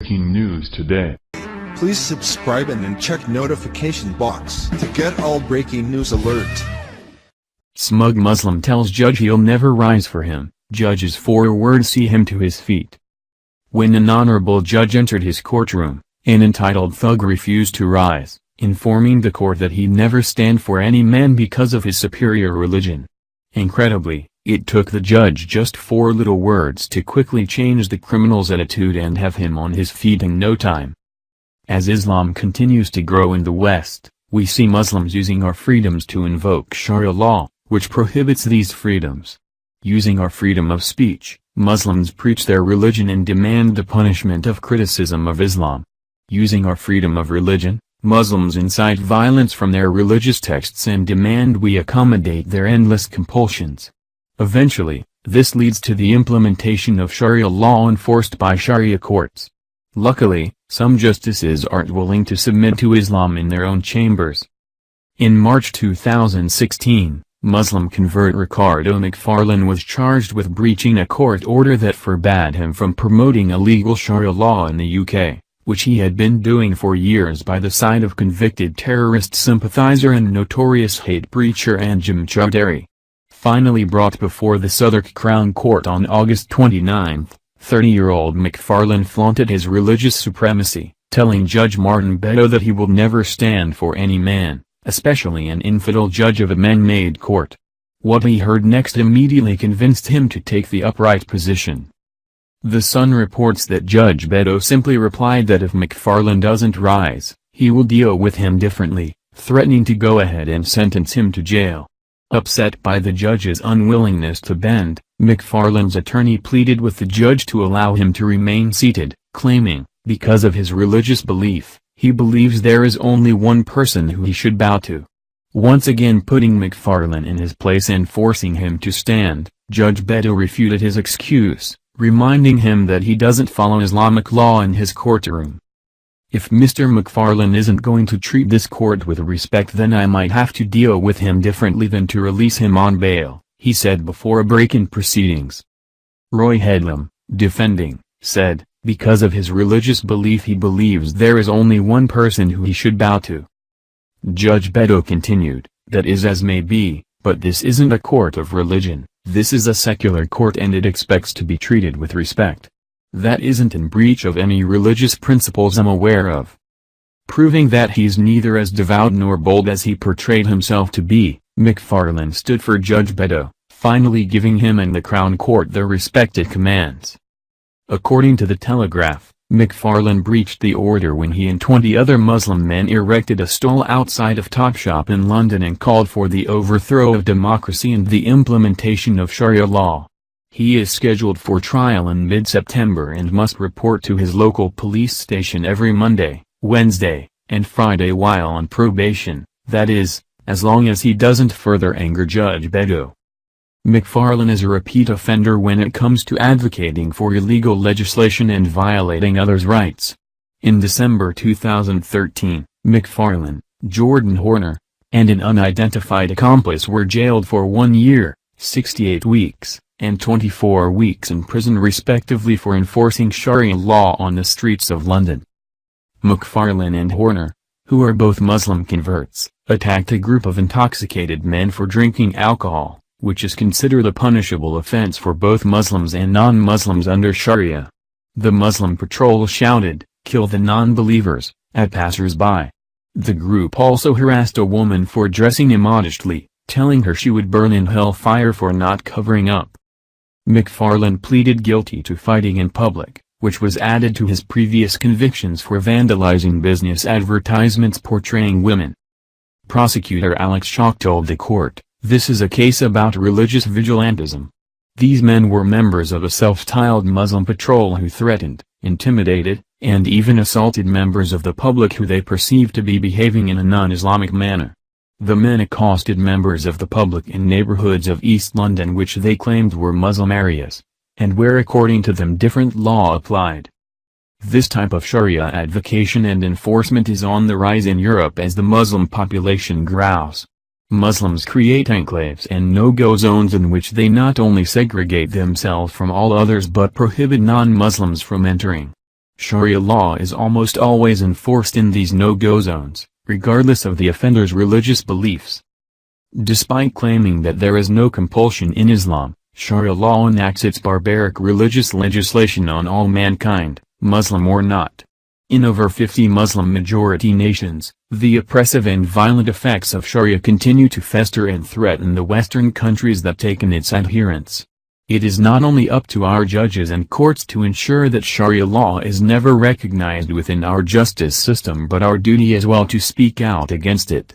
breaking news today. Please subscribe and then check notification box to get all breaking news alert. Smug Muslim tells judge he'll never rise for him. Judge's 4 words see him to his feet. When an honorable judge entered his courtroom, an entitled thug refused to rise, informing the court that he'd never stand for any man because of his superior religion. Incredibly, it took the judge just 4 little words to quickly change the criminal's attitude and have him on his feet in no time. As Islam continues to grow in the West, we see Muslims using our freedoms to invoke Sharia law, which prohibits these freedoms. Using our freedom of speech, Muslims preach their religion and demand the punishment of criticism of Islam. Using our freedom of religion, Muslims incite violence from their religious texts and demand we accommodate their endless compulsions. Eventually, this leads to the implementation of Sharia law enforced by Sharia courts. Luckily, some justices aren't willing to submit to Islam in their own chambers. In March 2016, Muslim convert Ricardo McFarlane was charged with breaching a court order that forbade him from promoting illegal Sharia law in the UK, which he had been doing for years by the side of convicted terrorist sympathizer and notorious hate preacher Anjem Choudary. Finally brought before the Southwark Crown Court on August 29, 30-year-old McFarlane flaunted his religious supremacy, telling Judge Martin Beto that he will never stand for any man, especially an infidel judge of a man-made court. What he heard next immediately convinced him to take the upright position. The Sun reports that Judge Beto simply replied that if McFarlane doesn't rise, he will deal with him differently, threatening to go ahead and sentence him to jail. Upset by the judge's unwillingness to bend, McFarlane's attorney pleaded with the judge to allow him to remain seated, claiming, because of his religious belief, he believes there is only one person who he should bow to. Once again putting McFarlane in his place and forcing him to stand, Judge Beto refuted his excuse, reminding him that he doesn't follow Islamic law in his courtroom. If Mr. McFarlane isn't going to treat this court with respect, then I might have to deal with him differently than to release him on bail, he said before a break in proceedings. Roy Headlam, defending, said, because of his religious belief he believes there is only one person who he should bow to. Judge Beto continued, that is as may be, but this isn't a court of religion, this is a secular court and it expects to be treated with respect. That isn't in breach of any religious principles I'm aware of. Proving that he's neither as devout nor bold as he portrayed himself to be, McFarlane stood for Judge Beto, finally giving him and the Crown Court the respect it commands. According to the Telegraph, McFarlane breached the order when he and 20 other Muslim men erected a stall outside of Topshop in London and called for the overthrow of democracy and the implementation of Sharia law. He is scheduled for trial in mid-September and must report to his local police station every Monday, Wednesday, and Friday while on probation, that is, as long as he doesn't further anger Judge Beto. McFarlane is a repeat offender when it comes to advocating for illegal legislation and violating others' rights. In December 2013, McFarlane, Jordan Horner, and an unidentified accomplice were jailed for 1 year, 68 weeks, and 24 weeks in prison respectively for enforcing Sharia law on the streets of London. McFarlane and Horner, who are both Muslim converts, attacked a group of intoxicated men for drinking alcohol, which is considered a punishable offense for both Muslims and non-Muslims under Sharia. The Muslim patrol shouted, "Kill the non-believers," at passers-by. The group also harassed a woman for dressing immodestly, telling her she would burn in hellfire for not covering up. McFarlane pleaded guilty to fighting in public, which was added to his previous convictions for vandalizing business advertisements portraying women. Prosecutor Alex Schock told the court, "This is a case about religious vigilantism. These men were members of a self-styled Muslim patrol who threatened, intimidated, and even assaulted members of the public who they perceived to be behaving in a non-Islamic manner. The men accosted members of the public in neighborhoods of East London which they claimed were Muslim areas, and where according to them different law applied." This type of Sharia advocation and enforcement is on the rise in Europe as the Muslim population grows. Muslims create enclaves and no-go zones in which they not only segregate themselves from all others but prohibit non-Muslims from entering. Sharia law is almost always enforced in these no-go zones, regardless of the offender's religious beliefs. Despite claiming that there is no compulsion in Islam, Sharia law enacts its barbaric religious legislation on all mankind, Muslim or not. In over 50 Muslim-majority nations, the oppressive and violent effects of Sharia continue to fester and threaten the Western countries that take in its adherents. It is not only up to our judges and courts to ensure that Sharia law is never recognized within our justice system, but our duty as well to speak out against it.